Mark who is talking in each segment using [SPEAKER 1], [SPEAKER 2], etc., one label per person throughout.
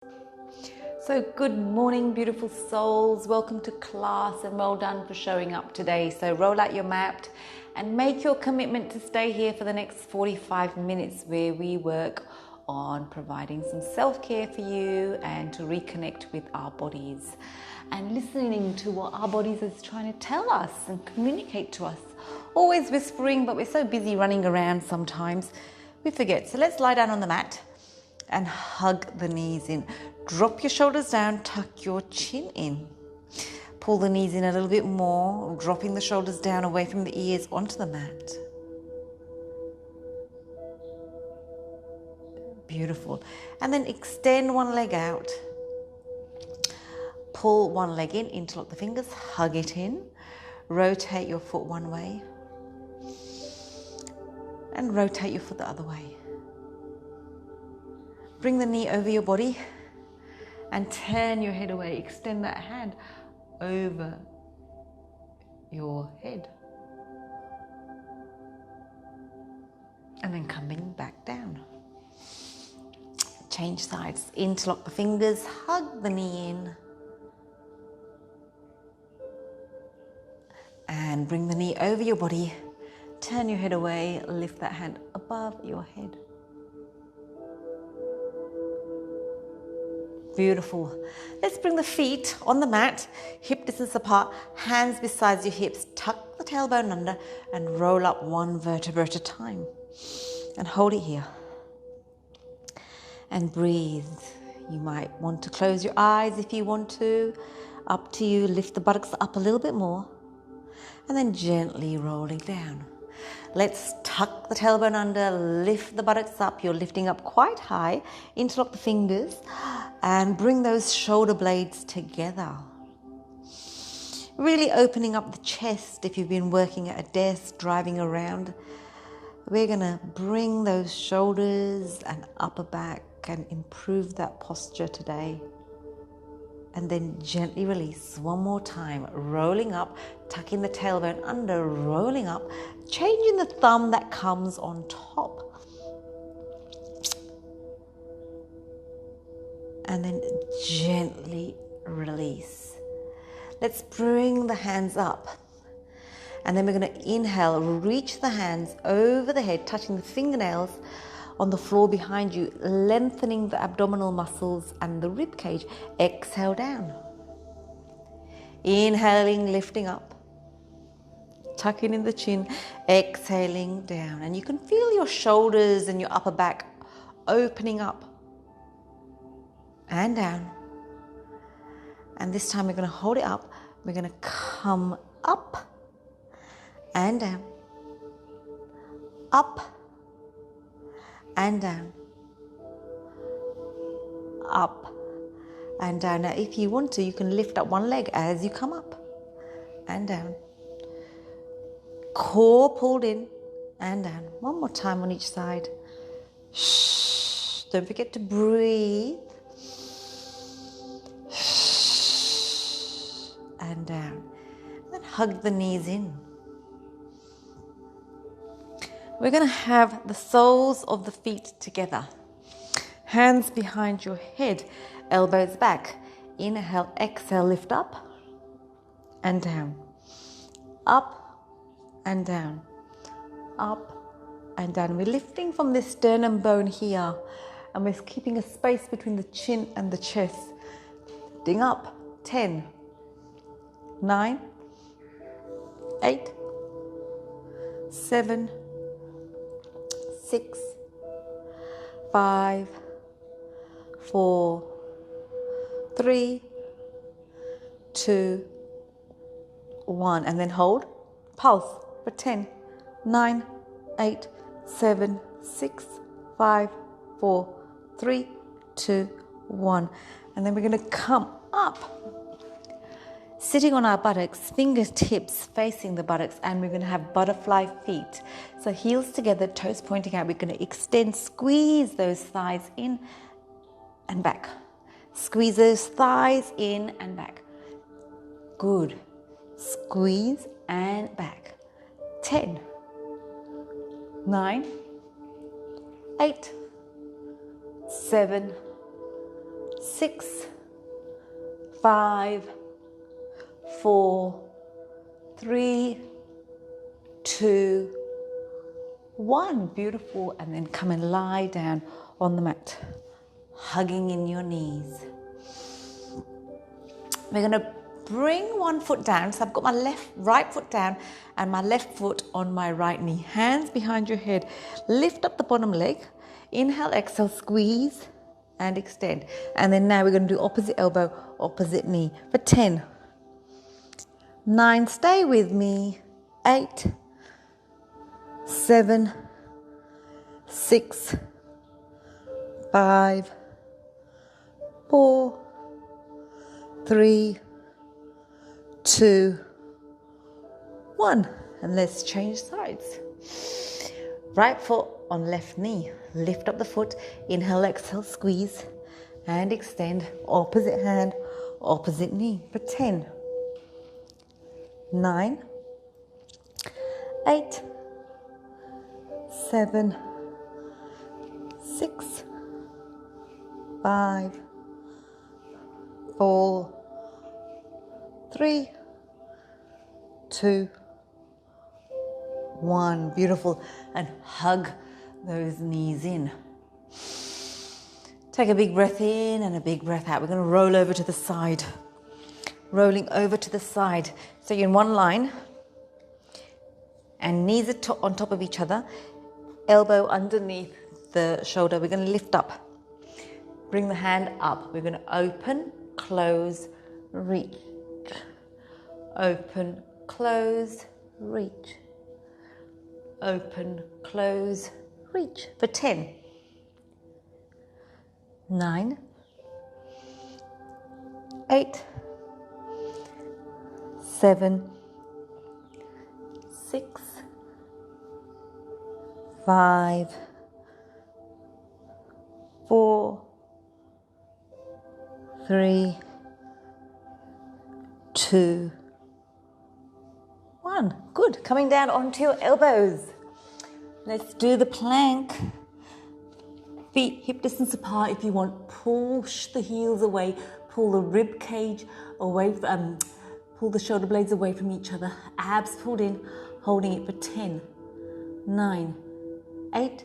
[SPEAKER 1] So good morning, beautiful souls. Welcome to class and well done for showing up today. So roll out your mat and make your commitment to stay here for the next 45 minutes where we work on providing some self-care for you and to reconnect with our bodies and listening to what our bodies is trying to tell us and communicate to us. Always whispering, but we're so busy running around sometimes we forget. So let's lie down on the mat and hug the knees in. Drop your shoulders down, tuck your chin in. Pull the knees in a little bit more, dropping the shoulders down away from the ears onto the mat. Beautiful. And then extend one leg out. Pull one leg in, interlock the fingers, hug it in. Rotate your foot one way. And rotate your foot the other way. Bring the knee over your body and turn your head away. Extend that hand over your head. And then coming back down. Change sides. Interlock the fingers, hug the knee in. And bring the knee over your body. Turn your head away, lift that hand above your head. Beautiful. Let's bring the feet on the mat, hip distance apart, hands beside your hips. Tuck the tailbone under and roll up one vertebra at a time. And hold it here. And breathe. You might want to close your eyes if you want to. Up to you. Lift the buttocks up a little bit more. And then gently rolling down. Let's tuck the tailbone under, lift the buttocks up. You're lifting up quite high. Interlock the fingers and bring those shoulder blades together. Really opening up the chest if you've been working at a desk, driving around. We're going to bring those shoulders and upper back and improve that posture today. And then gently release one more time, rolling up, tucking the tailbone under, rolling up, changing the thumb that comes on top. And then gently release. Let's bring the hands up. And then we're going to inhale, reach the hands over the head, touching the fingernails on the floor behind you, lengthening the abdominal muscles and the rib cage. Exhale down. Inhaling, lifting up. Tucking in the chin, exhaling down. And you can feel your shoulders and your upper back opening up and down. And this time we're going to hold it up. We're going to come up and down. Up and down, up and down. Now if you want to, you can lift up one leg as you come up and down. Core pulled in and down. One more time on each side. Shh. Don't forget to breathe. Shh. And down. And then hug the knees in. We're going to have the soles of the feet together. Hands behind your head, elbows back. Inhale, exhale, lift up and down. Up and down. Up and down. We're lifting from this sternum bone here and we're keeping a space between the chin and the chest. Lifting up. 10, 9, 8, 7, 6, 5, 4, 3, 2, 1. And then hold. Pulse for 10, 9, 8, 7, 6, 5, 4, 3, 2, 1. And then we're going to come up. Sitting on our buttocks, fingertips facing the buttocks, and we're going to have butterfly feet. So heels together, toes pointing out. We're going to extend, squeeze those thighs in and back. Squeeze those thighs in and back. Good. Squeeze and back. 10, 9, 8, 7, 6, 5, 4, 3, 2, 1. Beautiful. And then come and lie down on the mat, hugging in your knees. We're going to bring one foot down. So I've got my right foot down and my left foot on my right knee. Hands behind your head. Lift up the bottom leg. Inhale, exhale, squeeze and extend. And then now we're going to do opposite elbow, opposite knee for 10. 9, stay with me. 8, 7, 6, 5, 4, 3, 2, 1. And let's change sides. Right foot on left knee. Lift up the foot. Inhale, exhale, squeeze and extend. Opposite hand, opposite knee for 10. 9, 8, 7, 6, 5, 4, 3, 2, 1. Beautiful. And hug those knees in. Take a big breath in and a big breath out. We're going to roll over to the side. Rolling over to the side. So you're in one line and knees are on top of each other. Elbow underneath the shoulder. We're going to lift up. Bring the hand up. We're going to open, close, reach. Open, close, reach. Open, close, reach for 10. 9, 8, 7, 6, 5, 4, 3, 2, 1. Good. Coming down onto your elbows. Let's do the plank. Feet hip distance apart if you want. Push the heels away. Pull the rib cage away. Pull the shoulder blades away from each other. Abs pulled in. Holding it for 10, 9, 8,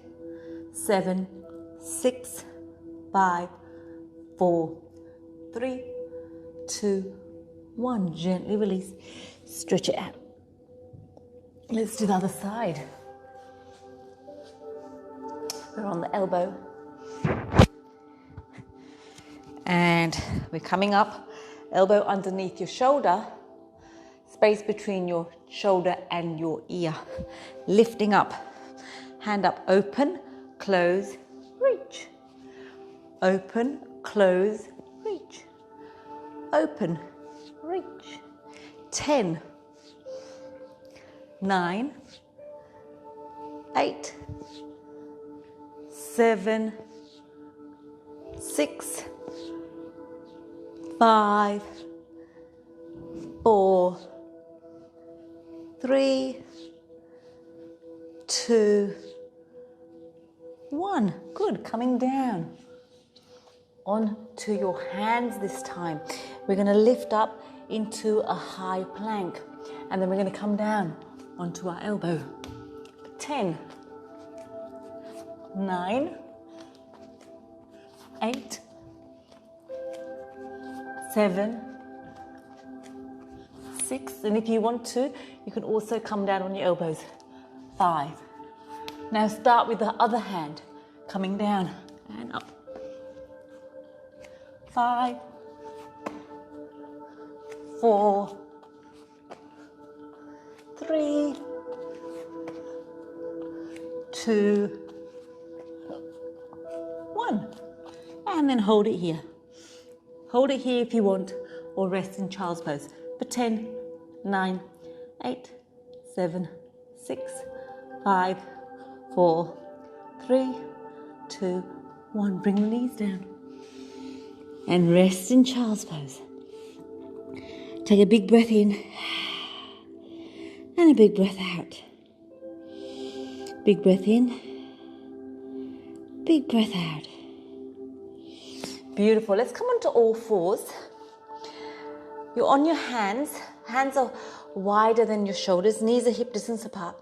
[SPEAKER 1] 7, 6, 5, 4, 3, 2, 1. Gently release. Stretch it out. Let's do the other side. We're on the elbow. And we're coming up. Elbow underneath your shoulder. Space between your shoulder and your ear. Lifting up. Hand up. Open, close, reach. Open, close, reach. Open, reach. 10, 9, 8, 7, 6, 5, 4, 3, 2, 1. Good. Coming down onto your hands this time. We're going to lift up into a high plank and then we're going to come down onto our elbow. 10, 9, 8, 7, 6, and if you want to, you can also come down on your elbows. 5. Now start with the other hand, coming down and up. 5, 4, 3, 2, 1. And then hold it here. Hold it here if you want, or rest in child's pose for 10, 9, 8, 7, 6, 5, 4, 3, 2, 1. Bring the knees down. And rest in child's pose. Take a big breath in. And a big breath out. Big breath in. Big breath out. Beautiful. Let's come onto all fours. You're on your hands. Hands are wider than your shoulders. Knees are hip distance apart.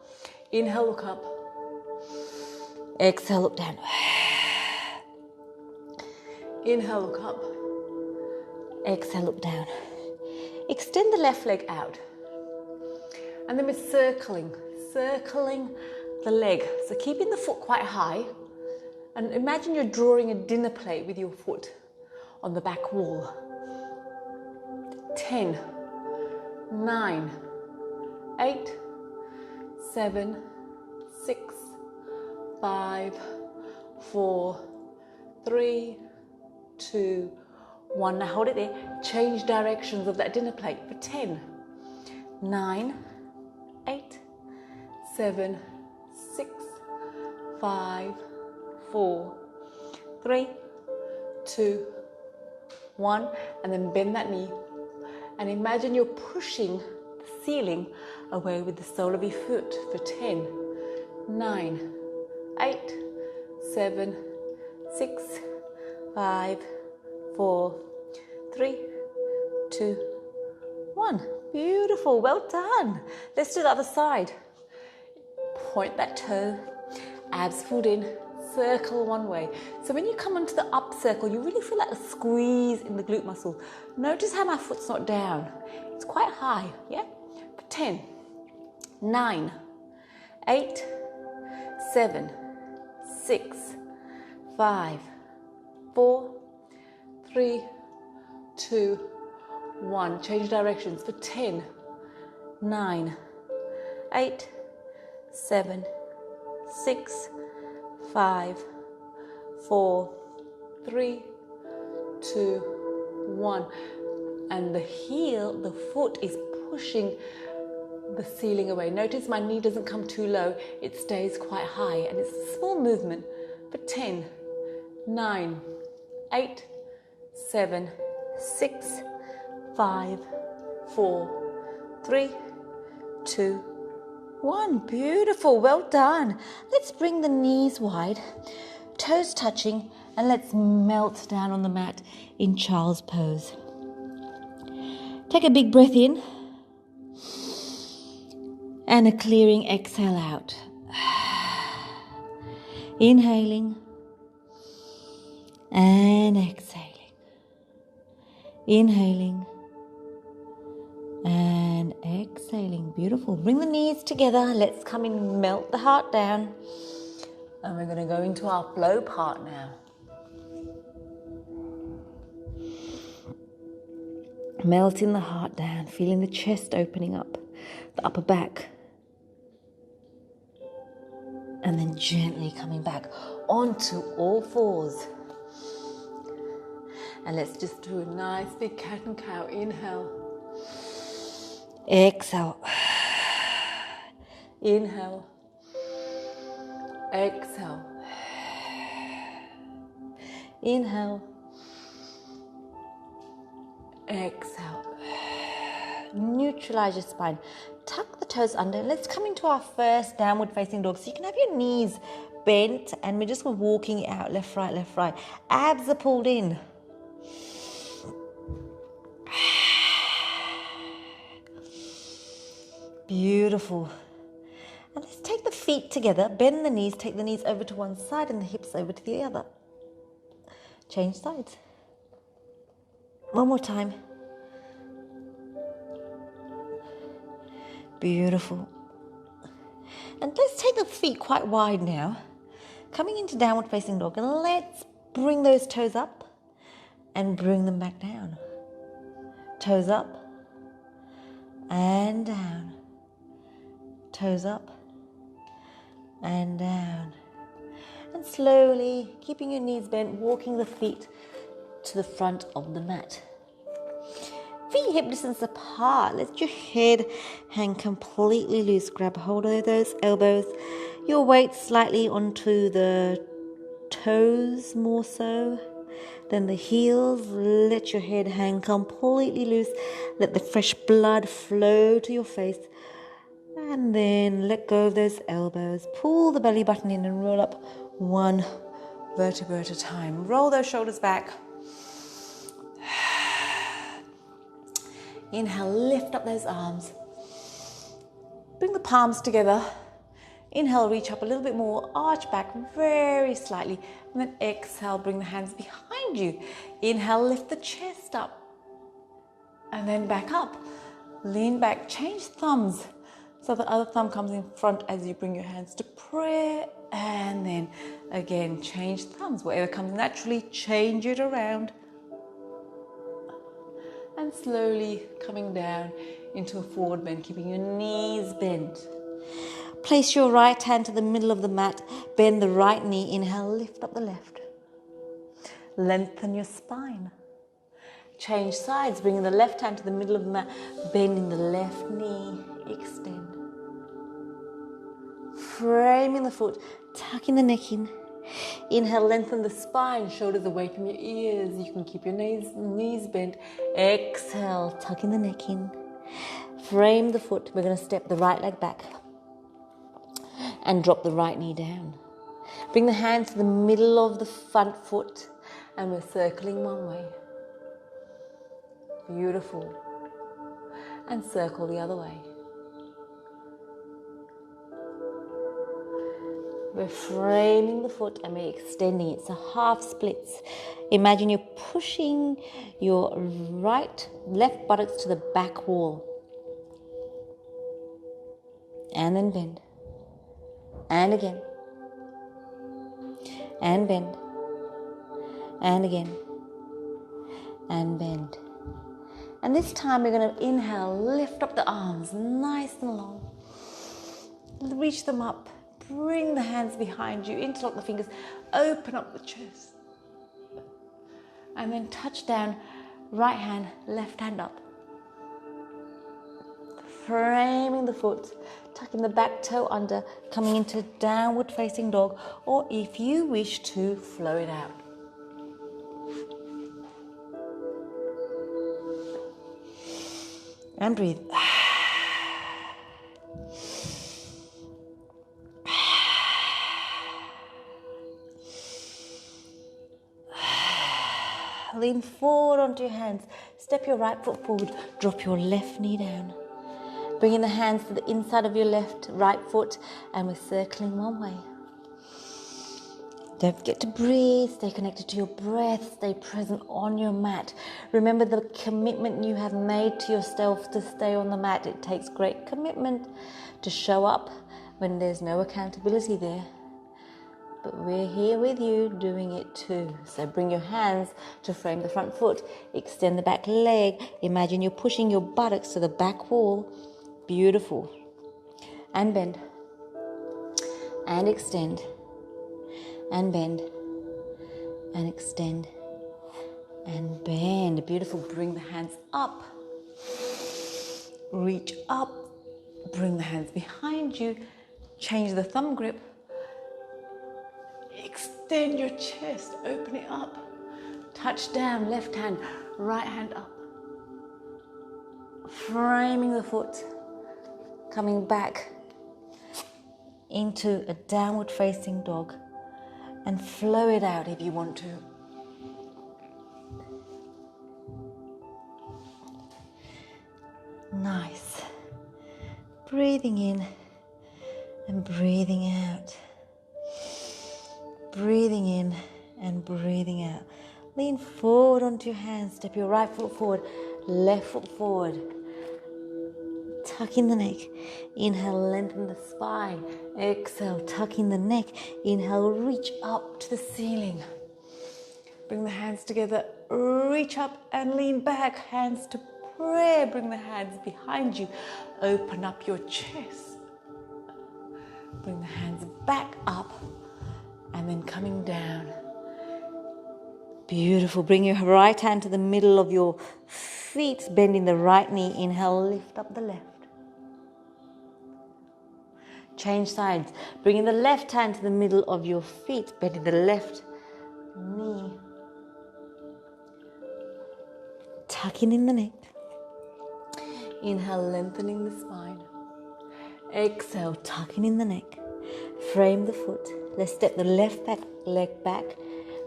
[SPEAKER 1] Inhale, look up. Exhale, look down. Inhale, look up. Exhale, look down. Extend the left leg out. And then we're circling the leg. So keeping the foot quite high. And imagine you're drawing a dinner plate with your foot on the back wall. 10, 9, 8, 7, 6, 5, 4, 3, 2, 1. Now hold it there. Change directions of that dinner plate for 10, 9, 8, 7, 6, 5, 4, 3, 2, 1. And then bend that knee. And imagine you're pushing the ceiling away with the sole of your foot for 10, 9, 8, 7, 6, 5, 4, 3, 2, 1. Beautiful, well done. Let's do the other side. Point that toe, abs pulled in, circle one way. So when you come onto the up circle, you really feel like a squeeze in the glute muscle. Notice how my foot's not down. It's quite high, yeah? 10, 9, 8, 7, 6, 5, 4, 3, 2, 1. Change directions for 10, 9, 8, 7, 6, 5, 4, 3, 2, 1. And the foot is pushing the ceiling away. Notice my knee doesn't come too low. It stays quite high. And it's a small movement for 10, 9, 8, 7, 6, 5, 4, 3, 2, 1. Beautiful. Well done. Let's bring the knees wide, toes touching, and let's melt down on the mat in child's pose. Take a big breath in and a clearing exhale out. Inhaling and exhaling. Inhaling and exhaling. Beautiful. Bring the knees together. Let's come in, melt the heart down. And we're going to go into our flow part now. Melting the heart down, feeling the chest opening up, the upper back. And then gently coming back onto all fours. And let's just do a nice big cat and cow. Inhale. Exhale. Inhale. Exhale. Inhale. Exhale. Neutralize your spine. Tuck the toes under. Let's come into our first downward facing dog. So you can have your knees bent and we're just walking it out. Left, right, left, right. Abs are pulled in. Beautiful. And let's take the feet together. Bend the knees. Take the knees over to one side and the hips over to the other. Change sides. One more time. Beautiful. And let's take the feet quite wide now. Coming into downward facing dog. And let's bring those toes up and bring them back down. Toes up and down. Toes up and down. And slowly, keeping your knees bent, walking the feet to the front of the mat. Feet hip distance apart. Let your head hang completely loose. Grab hold of those elbows. Your weight slightly onto the toes more so than the heels. Let your head hang completely loose. Let the fresh blood flow to your face. And then let go of those elbows. Pull the belly button in and roll up one vertebra at a time. Roll those shoulders back. Inhale, lift up those arms. Bring the palms together. Inhale, reach up a little bit more, arch back very slightly, and then exhale, bring the hands behind you. Inhale, lift the chest up, and then back up. Lean back, change thumbs, so the other thumb comes in front as you bring your hands to prayer, and then again, change thumbs. Whatever comes naturally, change it around. And slowly coming down into a forward bend, keeping your knees bent. Place your right hand to the middle of the mat, bend the right knee, inhale, lift up the left. Lengthen your spine. Change sides, bringing the left hand to the middle of the mat, bending the left knee, extend. Framing the foot, tucking the neck in. Inhale, lengthen the spine, shoulders away from your ears. You can keep your knees bent. Exhale, tucking the neck in. Frame the foot. We're going to step the right leg back and drop the right knee down. Bring the hands to the middle of the front foot, and we're circling one way. Beautiful. And circle the other way. We're framing the foot and we're extending it. So half splits. Imagine you're pushing your left buttocks to the back wall. And then bend. And again. And bend. And again. And bend. And this time we're going to inhale, lift up the arms nice and long. Reach them up. Bring the hands behind you, interlock the fingers, open up the chest. And then touch down, right hand, left hand up. Framing the foot, tucking the back toe under, coming into downward facing dog, or if you wish to, flow it out. And breathe. Lean forward onto your hands. Step your right foot forward. Drop your left knee down. Bringing the hands to the inside of your right foot, and we're circling one way. Don't forget to breathe. Stay connected to your breath. Stay present on your mat. Remember the commitment you have made to yourself to stay on the mat. It takes great commitment to show up when there's no accountability there. But we're here with you doing it too. So bring your hands to frame the front foot. Extend the back leg. Imagine you're pushing your buttocks to the back wall. Beautiful. And bend. And extend. And bend. And extend. And bend. Beautiful. Bring the hands up. Reach up. Bring the hands behind you. Change the thumb grip. Extend your chest, open it up. Touch down, left hand, right hand up. Framing the foot, coming back into a downward facing dog, and flow it out if you want to. Nice. Breathing in and breathing out. Breathing in and breathing out. Lean forward onto your hands. Step your right foot forward, left foot forward. Tuck in the neck. Inhale, lengthen the spine. Exhale, tuck in the neck. Inhale, reach up to the ceiling. Bring the hands together. Reach up and lean back. Hands to prayer. Bring the hands behind you. Open up your chest. Bring the hands back up. And then coming down. Beautiful. Bring your right hand to the middle of your feet, bending the right knee. Inhale, lift up the left. Change sides. Bringing the left hand to the middle of your feet, bending the left knee. Tucking in the neck. Inhale, lengthening the spine. Exhale, tucking in the neck. Frame the foot. Let's step the left leg back,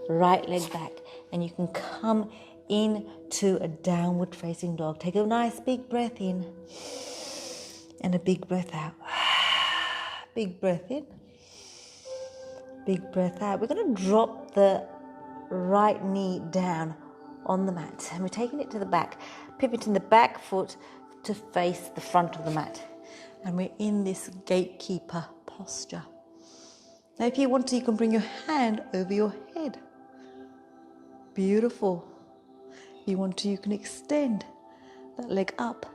[SPEAKER 1] right leg back. And you can come into a downward facing dog. Take a nice big breath in and a big breath out. Big breath in, big breath out. We're going to drop the right knee down on the mat, and we're taking it to the back, pivoting the back foot to face the front of the mat, and we're in this gatekeeper posture. Now if you want to, you can bring your hand over your head. Beautiful. If you want to, you can extend that leg up.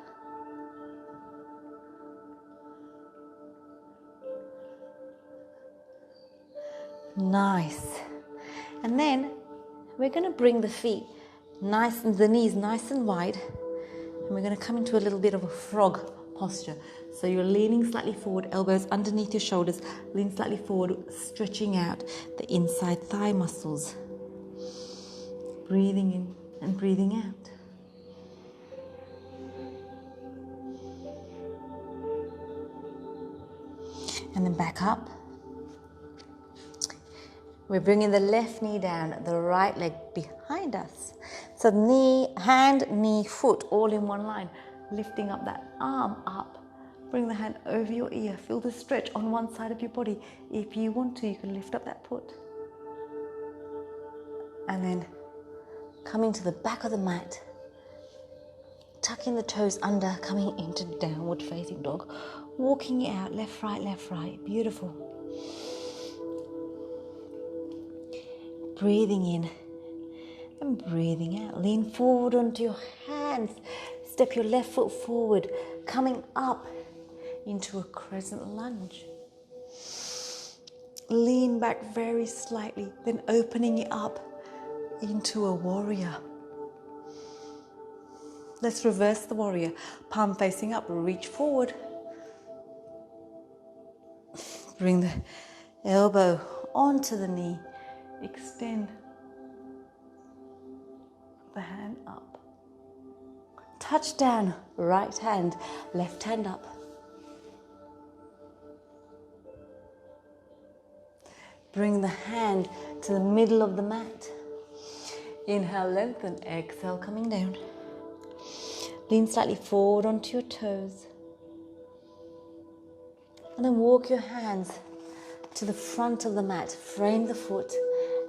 [SPEAKER 1] Nice. And then we're going to bring the feet nice, and the knees nice and wide, and we're going to come into a little bit of a frog posture. So you're leaning slightly forward, elbows underneath your shoulders, lean slightly forward, stretching out the inside thigh muscles. Breathing in and breathing out. And then back up. We're bringing the left knee down, the right leg behind us. So knee, hand, knee, foot, all in one line. Lifting up that arm up. Bring the hand over your ear. Feel the stretch on one side of your body. If you want to, you can lift up that foot. And then coming to the back of the mat. Tucking the toes under, coming into downward facing dog. Walking it out, left, right. Beautiful. Breathing in and breathing out. Lean forward onto your hands. Step your left foot forward, coming up into a crescent lunge. Lean back very slightly, then opening it up into a warrior. Let's reverse the warrior. Palm facing up, reach forward. Bring the elbow onto the knee. Extend the hand up. Touch down, right hand, left hand up. Bring the hand to the middle of the mat. Inhale, lengthen, exhale, coming down. Lean slightly forward onto your toes. And then walk your hands to the front of the mat. Frame the foot.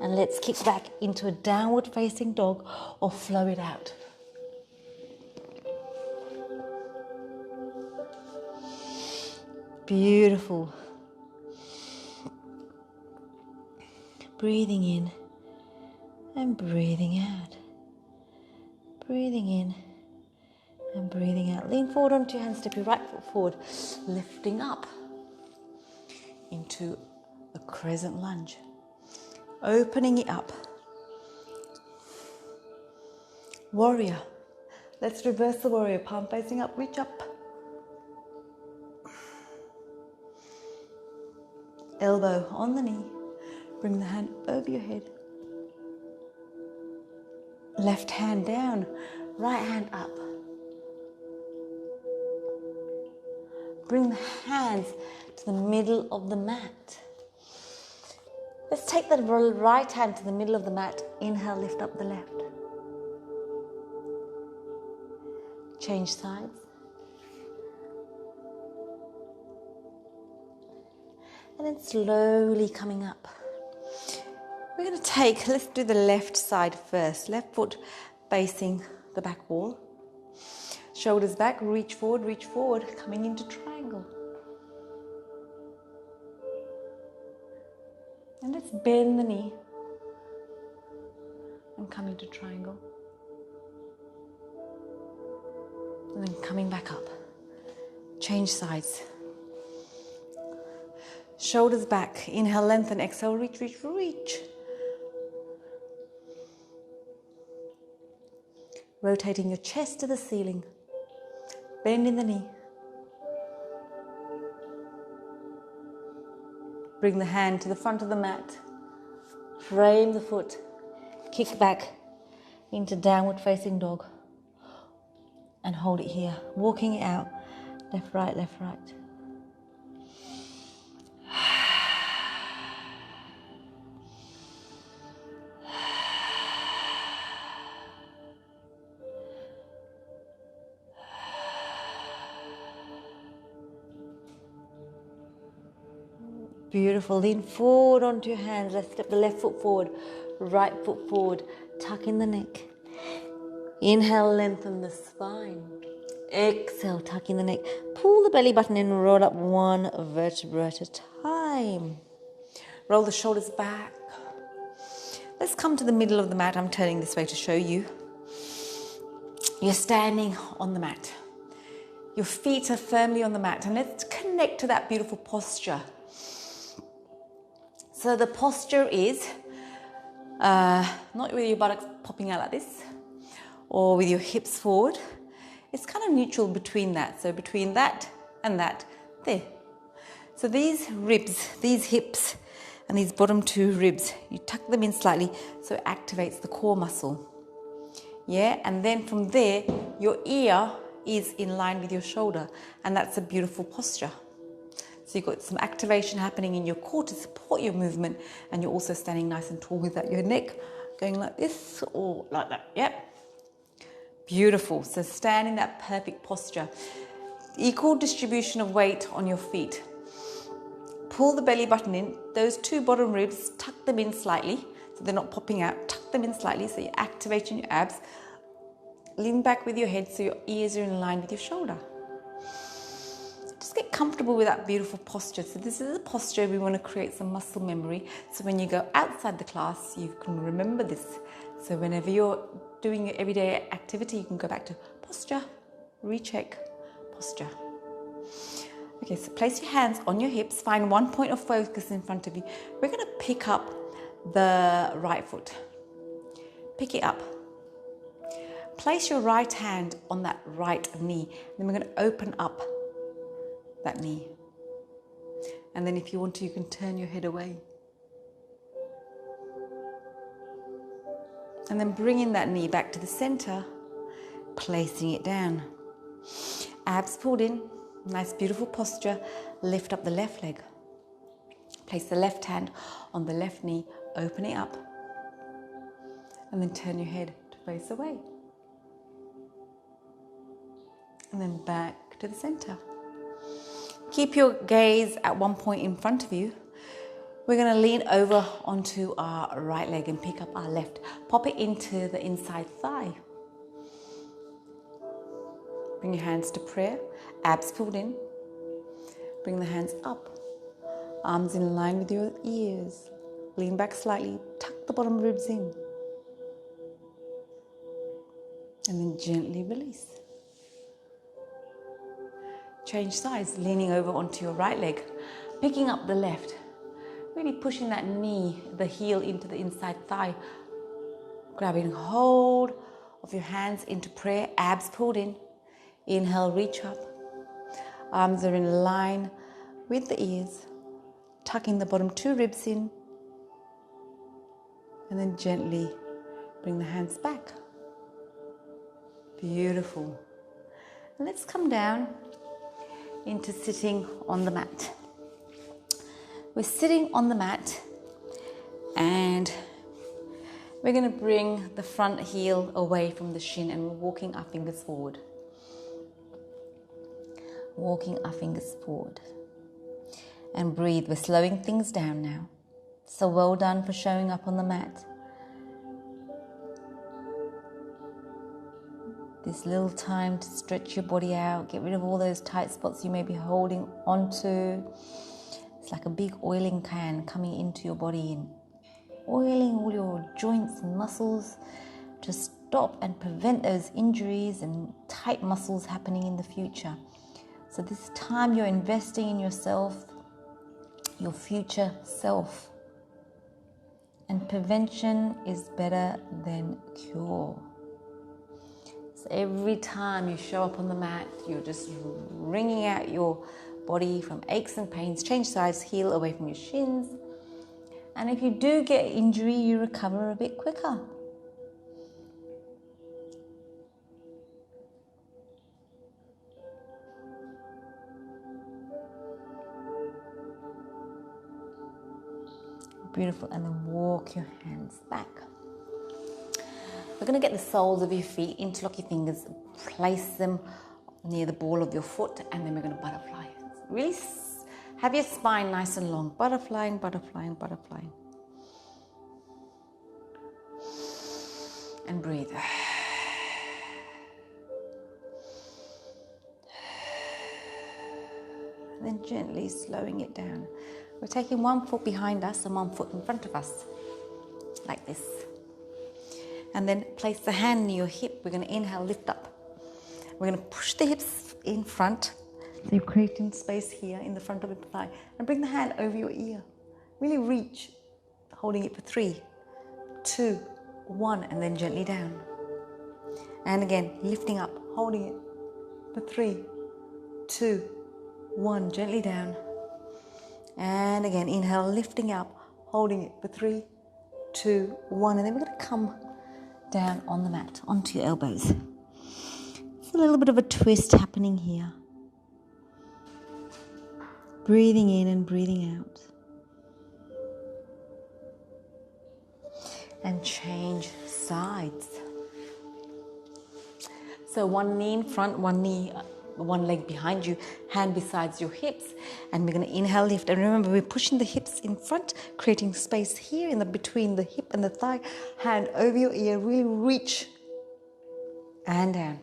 [SPEAKER 1] And let's kick back into a downward facing dog or flow it out. Beautiful. Breathing in and breathing out. Breathing in and breathing out. Lean forward onto your hands, step your right foot forward, lifting up into a crescent lunge. Opening it up. Warrior. Let's reverse the warrior. Palm facing up, reach up. Elbow on the knee. Bring the hand over your head. Left hand down, right hand up. Bring the hands to the middle of the mat. Let's take the right hand to the middle of the mat. Inhale, lift up the left. Change sides. And then slowly coming up. We're going to let's do the left side first. Left foot facing the back wall. Shoulders back, reach forward, coming into triangle. And let's bend the knee and come into triangle. And then coming back up. Change sides. Shoulders back. Inhale, lengthen. Exhale, reach. Rotating your chest to the ceiling. Bending the knee. Bring the hand to the front of the mat. Frame the foot. Kick back into downward facing dog. And hold it here. Walking it out. Left, right. Beautiful. Lean forward onto your hands. Let's step the left foot forward, right foot forward. Tuck in the neck. Inhale, lengthen the spine. Exhale, tuck in the neck. Pull the belly button in, roll up one vertebra at a time. Roll the shoulders back. Let's come to the middle of the mat. I'm turning this way to show you. You're standing on the mat. Your feet are firmly on the mat, and let's connect to that beautiful posture. So the posture is not with your buttocks popping out like this or with your hips forward. It's kind of neutral between that. So between that and that, there. So these ribs, these hips and these bottom two ribs, you tuck them in slightly so it activates the core muscle. Yeah, and then from there, your ear is in line with your shoulder, and that's a beautiful posture. So you've got some activation happening in your core to support your movement, and you're also standing nice and tall without your neck going like this or like that. Yep. Beautiful. So stand in that perfect posture. Equal distribution of weight on your feet. Pull the belly button in. Those two bottom ribs, tuck them in slightly so they're not popping out. Tuck them in slightly so you're activating your abs. Lean back with your head so your ears are in line with your shoulder. Just get comfortable with that beautiful posture. So this is a posture we want to create some muscle memory. So when you go outside the class, you can remember this. So whenever you're doing your everyday activity, you can go back to posture, recheck, posture. Okay, so place your hands on your hips. Find one point of focus in front of you. We're going to pick up the right foot. Pick it up. Place your right hand on that right knee. Then we're going to open up that knee. And then if you want to, you can turn your head away. And then bringing that knee back to the center, placing it down. Abs pulled in, nice beautiful posture. Lift up the left leg. Place the left hand on the left knee, open it up. And then turn your head to face away. And then back to the center. Keep your gaze at one point in front of you. We're going to lean over onto our right leg and pick up our left. Pop it into the inside thigh. Bring your hands to prayer. Abs pulled in. Bring the hands up. Arms in line with your ears. Lean back slightly. Tuck the bottom ribs in. And then gently release. Change sides, leaning over onto your right leg. Picking up the left. Really pushing that knee, the heel into the inside thigh. Grabbing hold of your hands into prayer. Abs pulled in. Inhale, reach up. Arms are in line with the ears. Tucking the bottom two ribs in. And then gently bring the hands back. Beautiful. And let's come down into sitting on the mat. We're sitting on the mat and we're going to bring the front heel away from the shin and we're walking our fingers forward. Walking our fingers forward. And breathe. We're slowing things down now. So well done for showing up on the mat. This little time to stretch your body out, get rid of all those tight spots you may be holding onto. It's like a big oiling can coming into your body and oiling all your joints and muscles to stop and prevent those injuries and tight muscles happening in the future. So this time you're investing in yourself, your future self. And prevention is better than cure. So every time you show up on the mat, you're just wringing out your body from aches and pains. Change sides, heel away from your shins. And if you do get injury, you recover a bit quicker. Beautiful. And then walk your hands back. We're going to get the soles of your feet, interlock your fingers, place them near the ball of your foot, and then we're going to butterfly. Really Have your spine nice and long. Butterflying, butterflying, butterflying. And breathe. And then gently slowing it down. We're taking one foot behind us and one foot in front of us. Like this. And then place the hand near your hip. We're going to inhale, lift up. We're going to push the hips in front. So you're creating space here in the front of the thigh. And bring the hand over your ear. Really reach. Holding it for 3, 2, 1. And then gently down. And again, lifting up. Holding it for 3, 2, 1. Gently down. And again, inhale, lifting up. Holding it for 3, 2, 1. And then we're going to come down on the mat, onto your elbows. There's a little bit of a twist happening here. Breathing in and breathing out. And change sides. So one knee in front, one leg behind you, hand besides your hips. And we're going to inhale, lift. And remember, we're pushing the hips in front, creating space here in the between the hip and the thigh. Hand over your ear, really reach. And down.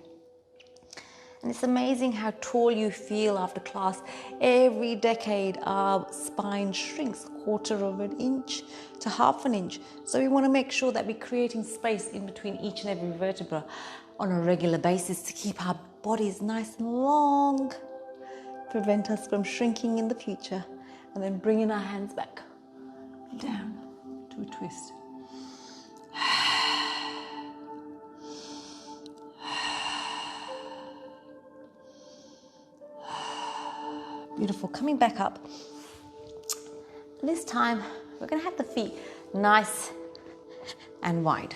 [SPEAKER 1] And it's amazing how tall you feel after class. Every decade, our spine shrinks 1/4 of an inch to 1/2 an inch. So we want to make sure that we're creating space in between each and every vertebra on a regular basis to keep our bodies nice and long. Prevent us from shrinking in the future. And then bringing our hands back down to a twist. Beautiful. Coming back up. This time, we're going to have the feet nice and wide.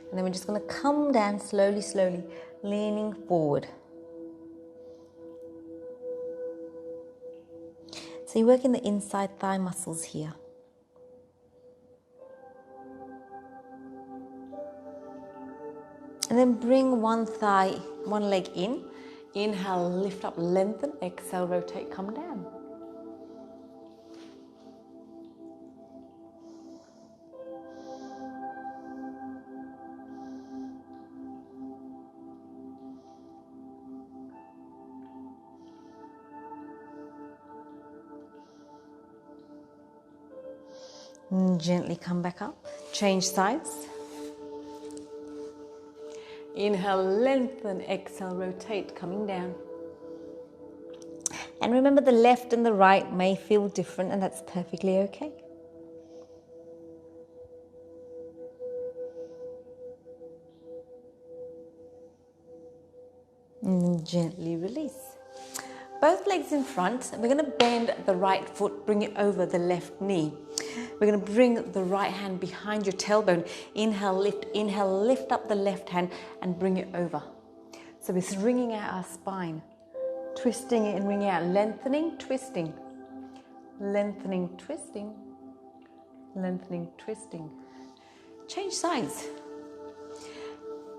[SPEAKER 1] And then we're just going to come down slowly, slowly, leaning forward. So you're working the inside thigh muscles here. And then bring one leg in. Inhale, lift up, lengthen. Exhale, rotate, come down. And gently come back up. Change sides. Inhale, lengthen. Exhale, rotate, coming down. And remember, the left and the right may feel different, and that's perfectly okay. And gently release. Both legs in front. We're going to bend the right foot, bring it over the left knee. We're going to bring the right hand behind your tailbone. Inhale, lift up the left hand and bring it over. So we're wringing out our spine. Twisting it and wringing out. Lengthening, twisting. Lengthening, twisting. Lengthening, twisting. Change sides.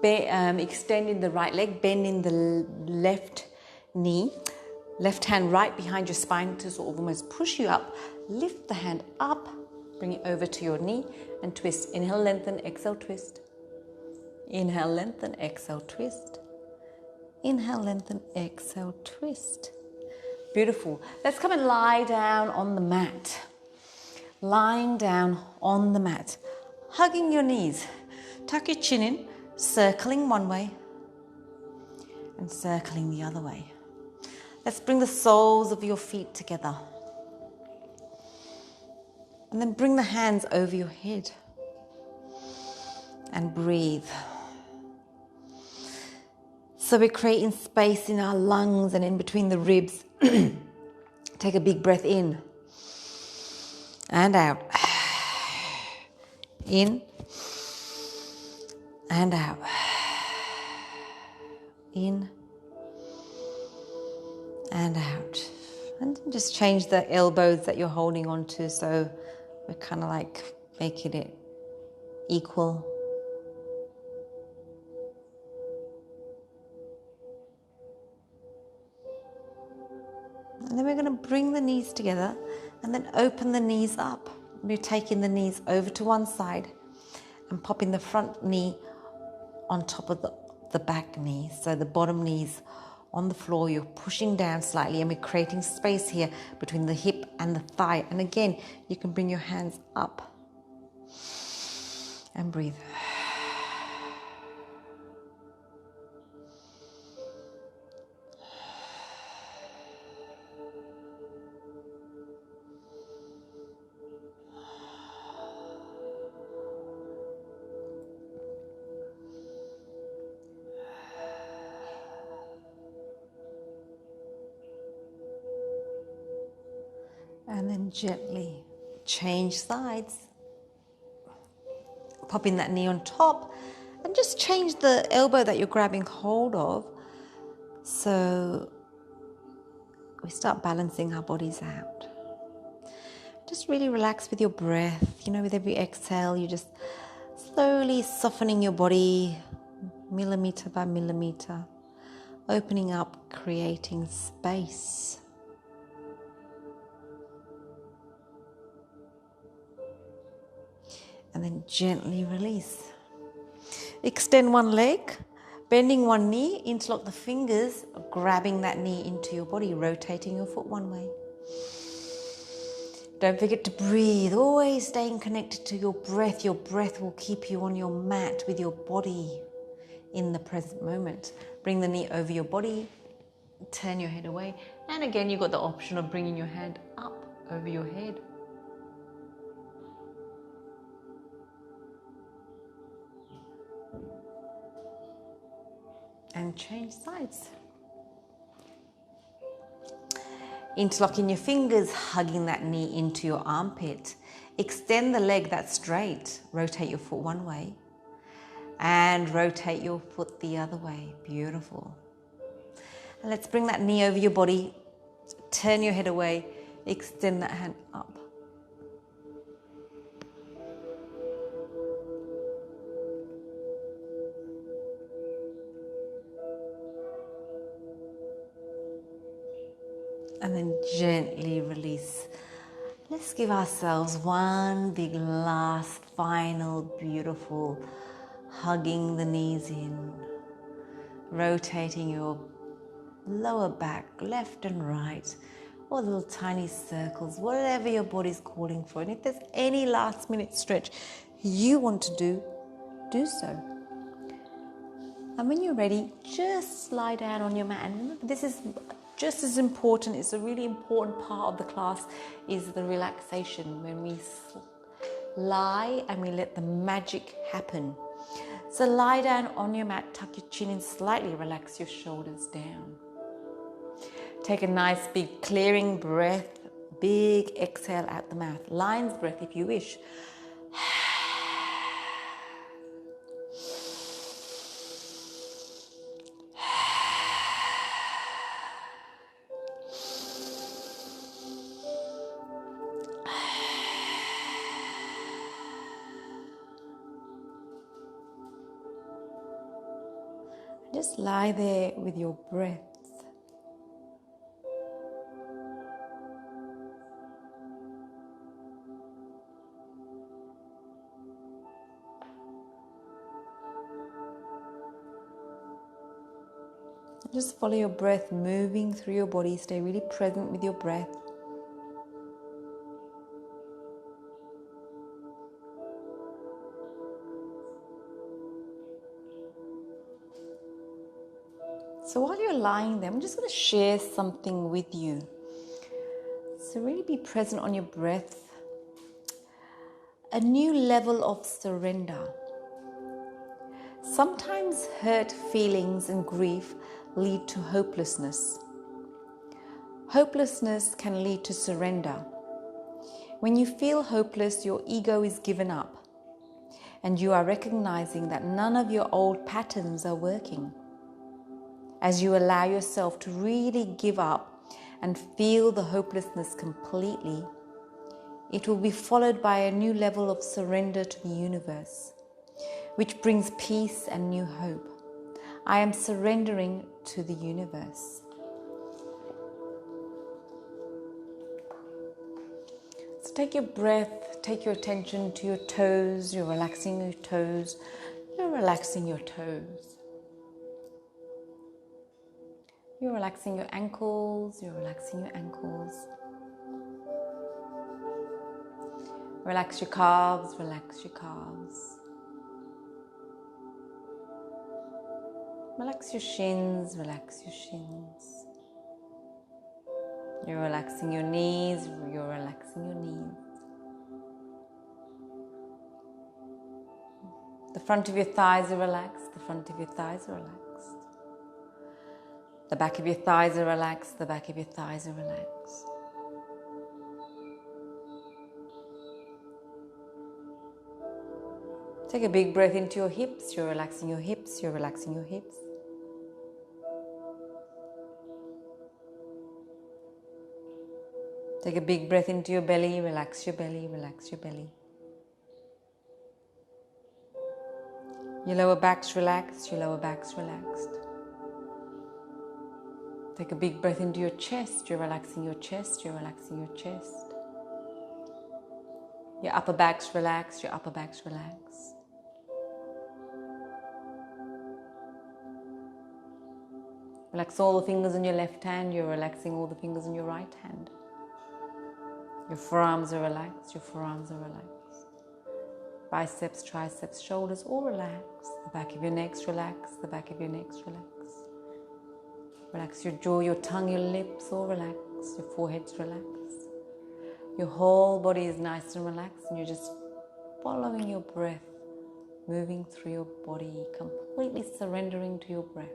[SPEAKER 1] Extending the right leg, bending the left knee. Left hand right behind your spine to sort of almost push you up. Lift the hand up, bring it over to your knee and twist. Inhale, lengthen, exhale, twist. Inhale, lengthen, exhale, twist. Inhale, lengthen, exhale, twist. Beautiful. Let's come and lie down on the mat. Lying down on the mat. Hugging your knees. Tuck your chin in, circling one way and circling the other way. Let's bring the soles of your feet together. And then bring the hands over your head. And breathe. So we're creating space in our lungs and in between the ribs. Take a big breath in. And out. In. And out. In. And out. And just change the elbows that you're holding on to, so we're kind of like making it equal. And then we're going to bring the knees together and then open the knees up. We're taking the knees over to one side and popping the front knee on top of the back knee. So the bottom knee's on the floor, you're pushing down slightly and we're creating space here between the hip and the thigh. And again, you can bring your hands up and breathe. And then gently change sides. Popping that knee on top and just change the elbow that you're grabbing hold of. So we start balancing our bodies out. Just really relax with your breath. With every exhale, you just slowly softening your body millimeter by millimeter, opening up, creating space. And then gently release. Extend one leg, bending one knee, interlock the fingers, grabbing that knee into your body, rotating your foot one way. Don't forget to breathe, always staying connected to your breath. Your breath will keep you on your mat with your body in the present moment. Bring the knee over your body, turn your head away. And again, you've got the option of bringing your hand up over your head. And change sides. Interlocking your fingers, hugging that knee into your armpit. Extend the leg that's straight. Rotate your foot one way. And rotate your foot the other way. Beautiful. And let's bring that knee over your body. Turn your head away. Extend that hand up. And then gently release. Let's give ourselves one big last, final, beautiful hugging the knees in. Rotating your lower back, left and right, or little tiny circles, whatever your body's calling for. And if there's any last minute stretch you want to do, do so. And when you're ready, just lie down on your mat. And remember, this is just as important. It's a really important part of the class is the relaxation when we lie and we let the magic happen. So lie down on your mat, tuck your chin in slightly, relax your shoulders down. Take a nice big clearing breath, big exhale out the mouth. Lion's breath if you wish. Just lie there with your breath. Just follow your breath moving through your body. Stay really present with your breath. So while you're lying there, I'm just going to share something with you. So really be present on your breath. A new level of surrender. Sometimes hurt feelings and grief lead to hopelessness. Hopelessness can lead to surrender. When you feel hopeless, your ego is given up, and you are recognizing that none of your old patterns are working. As you allow yourself to really give up and feel the hopelessness completely, it will be followed by a new level of surrender to the universe, which brings peace and new hope. I am surrendering to the universe. So take your breath, take your attention to your toes. You're relaxing your toes. You're relaxing your toes. You're relaxing your ankles. You're relaxing your ankles. Relax your calves. Relax your calves. Relax your shins. Relax your shins. You're relaxing your knees. You're relaxing your knees. The front of your thighs are relaxed. The front of your thighs are relaxed. The back of your thighs are relaxed. The back of your thighs are relaxed. Take a big breath into your hips. You're relaxing your hips. You're relaxing your hips. Take a big breath into your belly. Relax your belly. Relax your belly. Your lower back's relaxed. Your lower back's relaxed. Take a big breath into your chest. You're relaxing your chest. You're relaxing your chest. Your upper back's relaxed. Your upper back's relaxed. Relax all the fingers in your left hand. You're relaxing all the fingers in your right hand. Your forearms are relaxed. Your forearms are relaxed. Biceps, triceps, shoulders, all relaxed. The back of your neck's relaxed. The back of your neck's relaxed. Relax your jaw, your tongue, your lips, all relaxed. Your forehead's relaxed. Your whole body is nice and relaxed, and you're just following your breath, moving through your body, completely surrendering to your breath.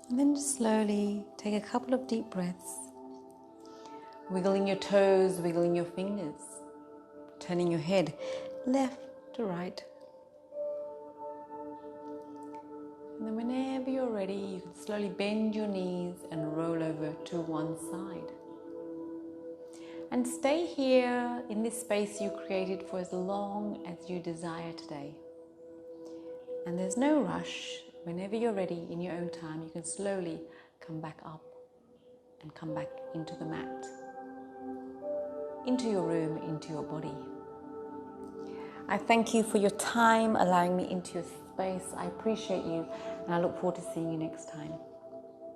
[SPEAKER 1] And then just slowly take a couple of deep breaths, wiggling your toes, wiggling your fingers, turning your head left to right. And then whenever you're ready, you can slowly bend your knees and roll over to one side. And stay here in this space you created for as long as you desire today. And there's no rush. Whenever you're ready, in your own time, you can slowly come back up and come back into the mat, into your room, into your body. I thank you for your time, allowing me into your space. I appreciate you, and I look forward to seeing you next time.